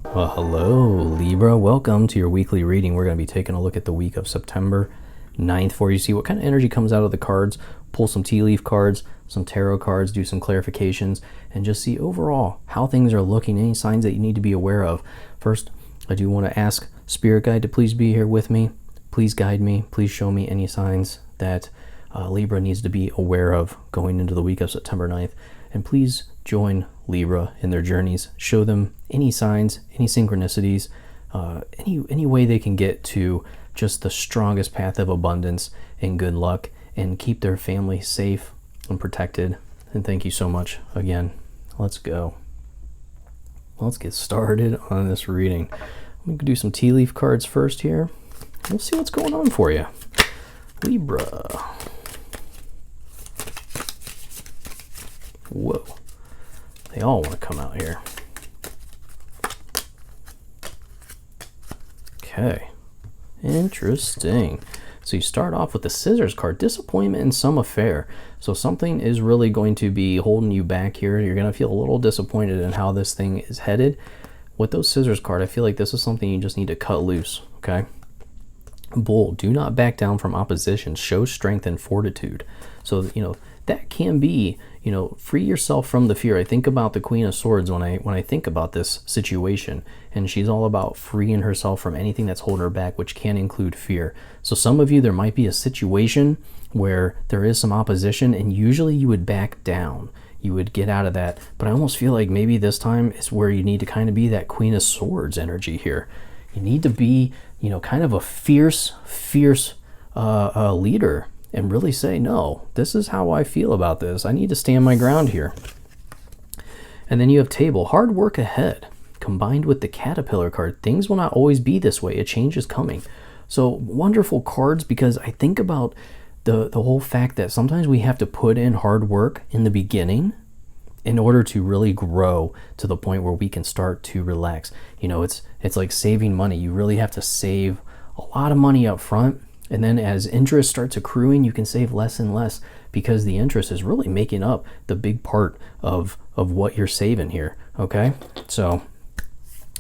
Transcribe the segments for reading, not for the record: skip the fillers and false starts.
Well, hello Libra, welcome to your weekly reading. We're going to be taking a look at the week of September 9th for you, see what kind of energy comes out of the cards, pull some tea leaf cards, some tarot cards, do some clarifications, and just see overall how things are looking, any signs that you need to be aware of. First, I do want to ask Spirit Guide to please be here with me. Please guide me, please show me any signs that Libra needs to be aware of going into the week of September 9th. And please join Libra in their journeys. Show them any signs, any synchronicities, any way they can get to just the strongest path of abundance and good luck and keep their family safe and protected. And thank you so much again. Let's go. Let's get started on this reading. I'm going to do some tea leaf cards first here. We'll see what's going on for you. Libra. Whoa. They all want to come out here. Okay. Interesting. So you start off with the Scissors card, disappointment in some affair. So something is really going to be holding you back here. You're going to feel a little disappointed in how this thing is headed. With those Scissors card, I feel like this is something you just need to cut loose, okay? Bull, do not back down from opposition. Show strength and fortitude. So, that can be, free yourself from the fear. I think about the Queen of Swords when I think about this situation, and she's all about freeing herself from anything that's holding her back, which can include fear. So some of you, there might be a situation where there is some opposition, and usually you would back down. You would get out of that. But I almost feel like maybe this time is where you need to kind of be that Queen of Swords energy here. You need to be, kind of a fierce leader. And really say, no, this is how I feel about this. I need to stand my ground here. And then you have Table, hard work ahead. Combined with the Caterpillar card, things will not always be this way. A change is coming. So wonderful cards, because I think about the whole fact that sometimes we have to put in hard work in the beginning in order to really grow to the point where we can start to relax. It's like saving money. You really have to save a lot of money up front. And then as interest starts accruing, you can save less and less, because the interest is really making up the big part of what you're saving here, okay? So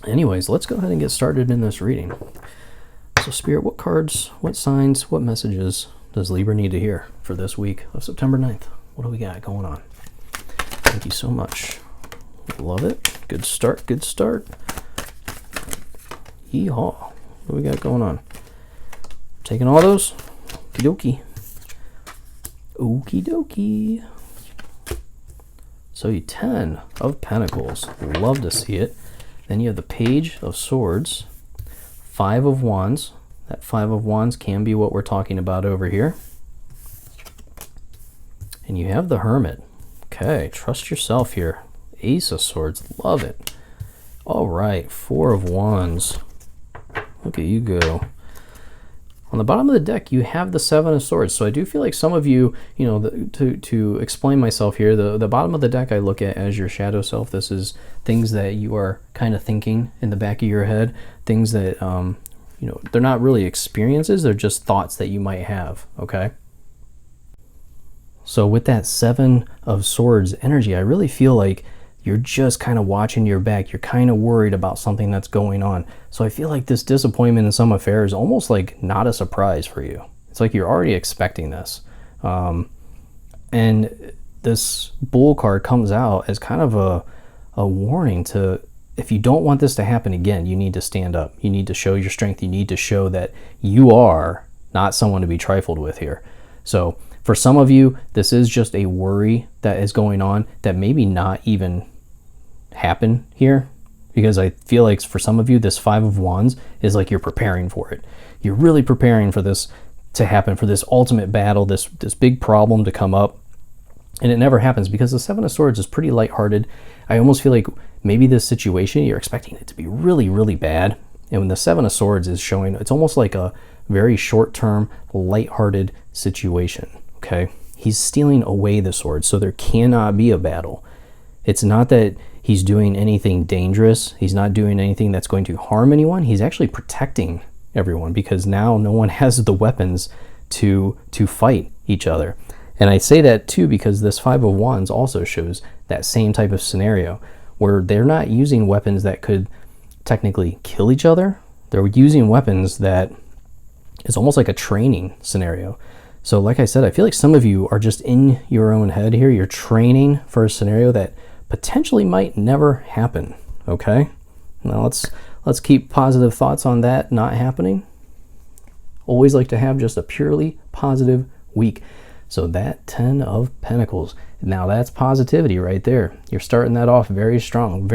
anyways, let's go ahead and get started in this reading. So Spirit, what cards, what signs, what messages does Libra need to hear for this week of September 9th? What do we got going on? Thank you so much. Love it. Good start, good start. Yeehaw. What do we got going on? Taking all those? Okie dokie. Okie dokie. So you 10 of Pentacles. Love to see it. Then you have the Page of Swords. 5 of Wands. That 5 of Wands can be what we're talking about over here. And you have the Hermit. Okay, trust yourself here. Ace of Swords. Love it. All right, 4 of Wands. Look at you go. On the bottom of the deck, you have the 7 of Swords. So I do feel like some of you, to explain myself here, the bottom of the deck I look at as your shadow self. This is things that you are kind of thinking in the back of your head, things that, they're not really experiences, they're just thoughts that you might have, okay? So with that 7 of Swords energy, I really feel like you're just kind of watching your back. You're kind of worried about something that's going on. So I feel like this disappointment in some affair is almost like not a surprise for you. It's like you're already expecting this. And this Bull card comes out as kind of a warning to, if you don't want this to happen again, you need to stand up. You need to show your strength. You need to show that you are not someone to be trifled with here. So for some of you, this is just a worry that is going on that maybe not even happen here, because I feel like for some of you, this 5 of Wands is like you're preparing for it. You're really preparing for this to happen, for this ultimate battle, this big problem to come up, and it never happens because the 7 of Swords is pretty lighthearted. I almost feel like maybe this situation, you're expecting it to be really, really bad, and when the 7 of Swords is showing, it's almost like a very short-term, lighthearted situation, okay? He's stealing away the swords, so there cannot be a battle. It's not that he's doing anything dangerous. He's not doing anything that's going to harm anyone. He's actually protecting everyone, because now no one has the weapons to fight each other. And I say that too because this 5 of Wands also shows that same type of scenario where they're not using weapons that could technically kill each other. They're using weapons that is almost like a training scenario. So like I said, I feel like some of you are just in your own head here. You're training for a scenario that potentially might never happen. Okay, now let's keep positive thoughts on that not happening. Always like to have just a purely positive week. So that 10 of Pentacles, now that's positivity right there. You're starting that off very strong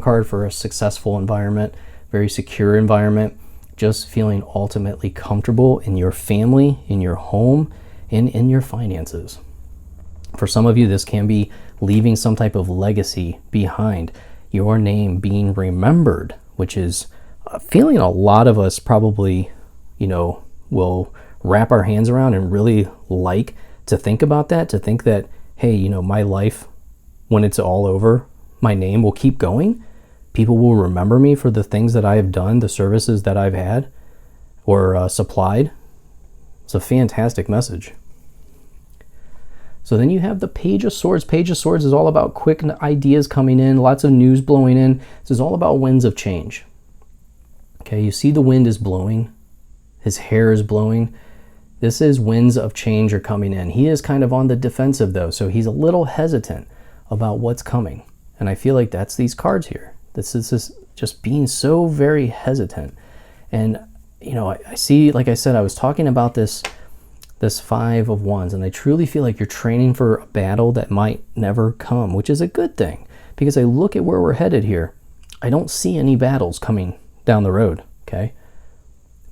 card for a successful environment, very secure environment, just feeling ultimately comfortable in your family, in your home, and in your finances. For some of you, this can be leaving some type of legacy behind, your name being remembered, which is a feeling a lot of us probably, will wrap our hands around and really like to think about that, to think that, hey, my life, when it's all over, my name will keep going. People will remember me for the things that I have done, the services that I've had or supplied. It's a fantastic message. So then you have the Page of Swords. Page of Swords is all about quick ideas coming in, lots of news blowing in. This is all about winds of change. Okay, you see the wind is blowing. His hair is blowing. This is winds of change are coming in. He is kind of on the defensive though, so he's a little hesitant about what's coming. And I feel like that's these cards here. This is just being so very hesitant. And, I see, like I said, I was talking about this Five of Wands, and I truly feel like you're training for a battle that might never come, which is a good thing, because I look at where we're headed here. I don't see any battles coming down the road, okay?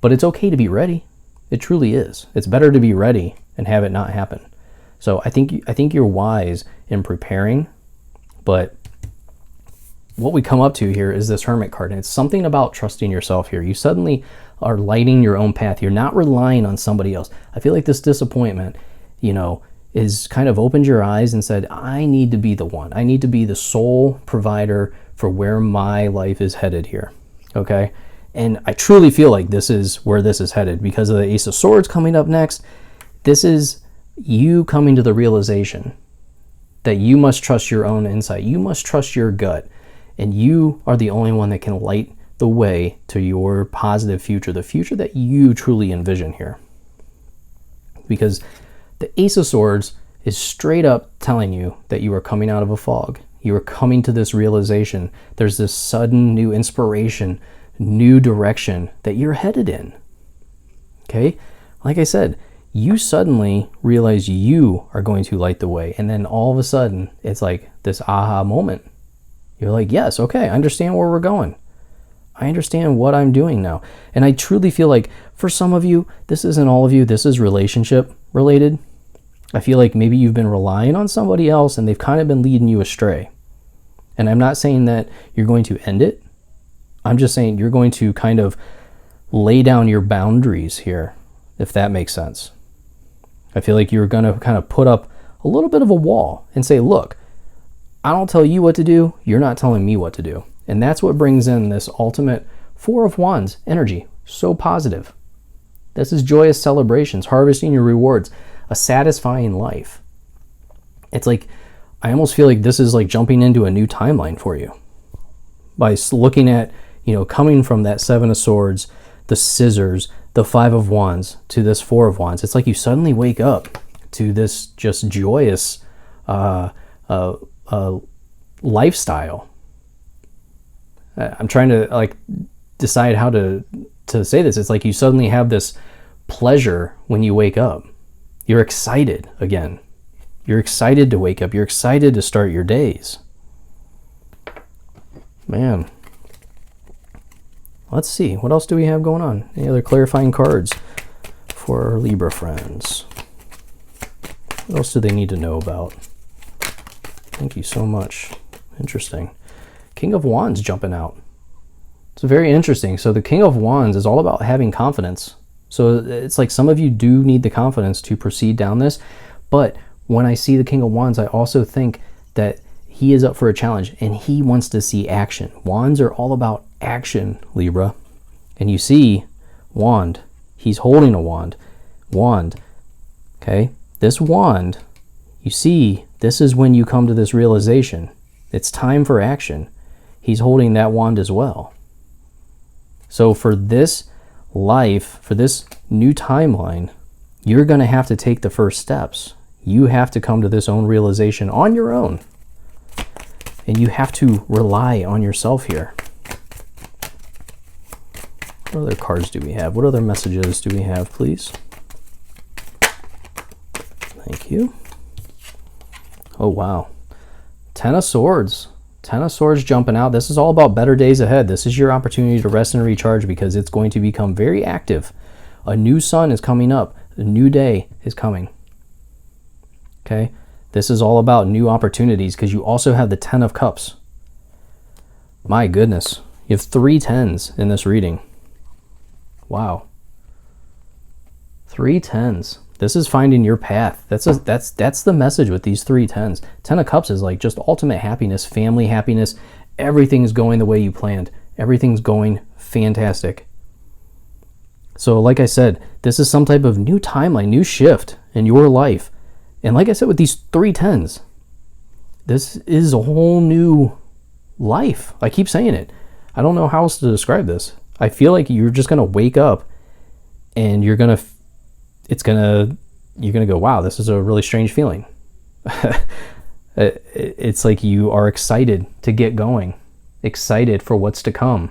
But it's okay to be ready. It truly is. It's better to be ready and have it not happen. So I think you're wise in preparing, but what we come up to here is this Hermit card, and it's something about trusting yourself here. You suddenly are lighting your own path. You're not relying on somebody else. I feel like this disappointment, is kind of opened your eyes and said, I need to be the one. I need to be the sole provider for where my life is headed here, okay? And I truly feel like this is where this is headed because of the Ace of Swords coming up next. This is you coming to the realization that you must trust your own insight. You must trust your gut. And you are the only one that can light the way to your positive future, the future that you truly envision here. Because the Ace of Swords is straight up telling you that you are coming out of a fog. You are coming to this realization. There's this sudden new inspiration, new direction that you're headed in. Okay? Like I said, you suddenly realize you are going to light the way. And then all of a sudden, it's like this aha moment. You're like, yes, okay, I understand where we're going. I understand what I'm doing now. And I truly feel like for some of you, this isn't all of you, this is relationship related. I feel like maybe you've been relying on somebody else and they've kind of been leading you astray. And I'm not saying that you're going to end it. I'm just saying you're going to kind of lay down your boundaries here, if that makes sense. I feel like you're going to kind of put up a little bit of a wall and say, look, I don't tell you what to do, you're not telling me what to do. And that's what brings in this ultimate Four of Wands energy. So positive. This is joyous celebrations, harvesting your rewards, a satisfying life. It's like, I almost feel like this is like jumping into a new timeline for you. By looking at, coming from that Seven of Swords, the Scissors, the Five of Wands, to this Four of Wands. It's like you suddenly wake up to this just joyous lifestyle. I'm trying to decide how to say this. It's like you suddenly have this pleasure when you wake up. You're excited again. You're excited to wake up. You're excited to start your days. Man. Let's see. What else do we have going on? Any other clarifying cards for our Libra friends? What else do they need to know about? Thank you so much. Interesting. King of Wands jumping out. It's very interesting. So the King of Wands is all about having confidence. So it's like some of you do need the confidence to proceed down this. But when I see the King of Wands, I also think that he is up for a challenge and he wants to see action. Wands are all about action, Libra. And you see wand. He's holding a wand. Wand. Okay? This wand, you see This is when you come to this realization. It's time for action. He's holding that wand as well. So for this life, for this new timeline, you're going to have to take the first steps. You have to come to this own realization on your own. And you have to rely on yourself here. What other cards do we have? What other messages do we have, please? Thank you. Oh, wow. Ten of Swords. Ten of Swords jumping out. This is all about better days ahead. This is your opportunity to rest and recharge because it's going to become very active. A new sun is coming up. A new day is coming. Okay? This is all about new opportunities because you also have the Ten of Cups. My goodness. You have 3 tens in this reading. Wow. 3 tens. This is finding your path. That's the message with these 3 tens. 10 of Cups is like just ultimate happiness, family happiness. Everything's going the way you planned. Everything's going fantastic. So like I said, this is some type of new timeline, new shift in your life. And like I said, with these 3 tens, this is a whole new life. I keep saying it. I don't know how else to describe this. I feel like you're just going to wake up and you're going to go, wow, this is a really strange feeling. It's like you are excited to get going, excited for what's to come.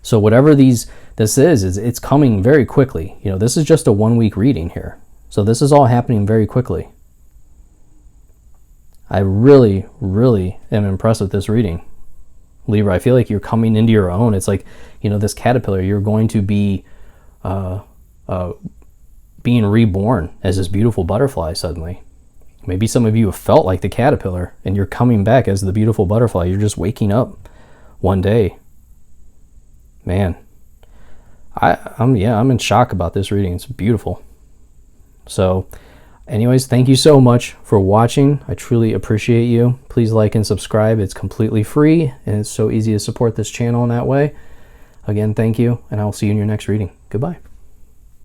So whatever this is it's coming very quickly. You know, this is just a 1-week reading here. So this is all happening very quickly. I really, really am impressed with this reading. Libra, I feel like you're coming into your own. It's like, you know, this caterpillar, you're going to be being reborn as this beautiful butterfly suddenly. Maybe some of you have felt like the caterpillar and you're coming back as the beautiful butterfly. You're just waking up one day. Man, I'm in shock about this reading. It's beautiful. So anyways, thank you so much for watching. I truly appreciate you. Please like and subscribe. It's completely free and it's so easy to support this channel in that way. Again, thank you, and I'll see you in your next reading. Goodbye.